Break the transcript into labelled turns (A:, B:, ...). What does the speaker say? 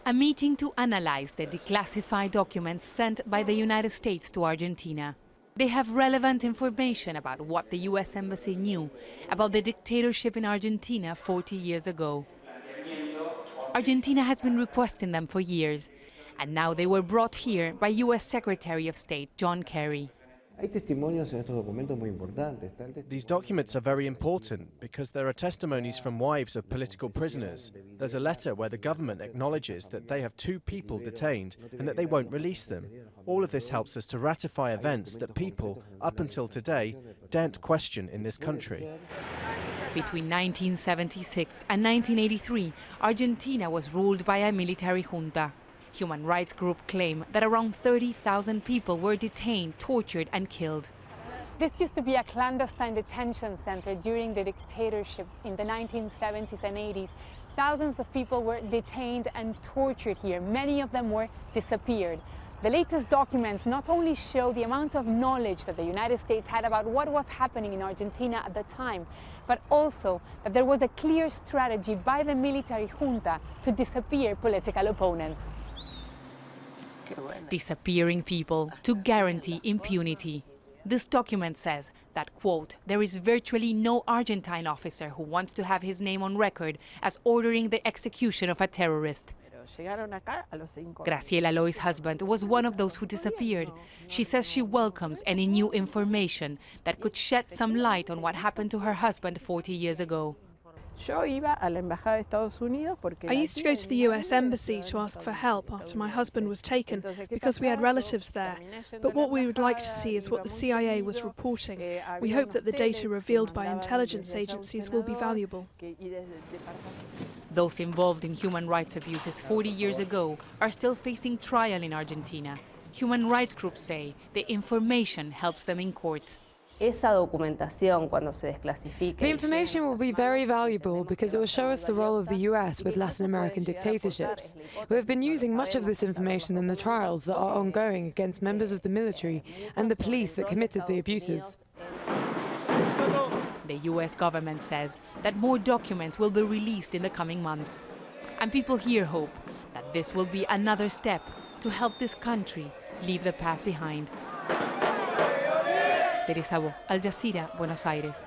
A: A meeting to analyze the declassified documents sent by the United States to Argentina. They have relevant information about what the US Embassy knew about the dictatorship in Argentina 40 years ago. Argentina has been requesting them for years, and now they were brought here by US Secretary of State John Kerry.
B: These documents are very important because there are testimonies from wives of political prisoners. There's a letter where the government acknowledges that they have 2 people detained and that they won't release them. All of this helps us to ratify events that people, up until today, daren't question in this country.
A: Between 1976 and 1983, Argentina was ruled by a military junta. Human rights groups claim that around 30,000 people were detained, tortured and killed.
C: This used to be a clandestine detention center during the dictatorship in the 1970s and 80s. Thousands of people were detained and tortured here. Many of them were disappeared. The latest documents not only show the amount of knowledge that the United States had about what was happening in Argentina at the time, but also that there was a clear strategy by the military junta to disappear political opponents.
A: Disappearing people to guarantee impunity. This document says that, quote, there is virtually no Argentine officer who wants to have his name on record as ordering the execution of a terrorist. Graciela Loy's husband was one of those who disappeared. She says she welcomes any new information that could shed some light on what happened to her husband 40 years ago.
D: I used to go to the US Embassy to ask for help after my husband was taken because we had relatives there. But what we would like to see is what the CIA was reporting. We hope that the data revealed by intelligence agencies will be valuable.
A: Those involved in human rights abuses 40 years ago are still facing trial in Argentina. Human rights groups say the information helps them in court.
E: The information will be very valuable because it will show us the role of the US with Latin American dictatorships. We have been using much of this information in the trials that are ongoing against members of the military and the police that committed the abuses.
A: The US government says that more documents will be released in the coming months. And people here hope that this will be another step to help this country leave the past behind. Teresa Bo, Al Jazeera, Buenos Aires.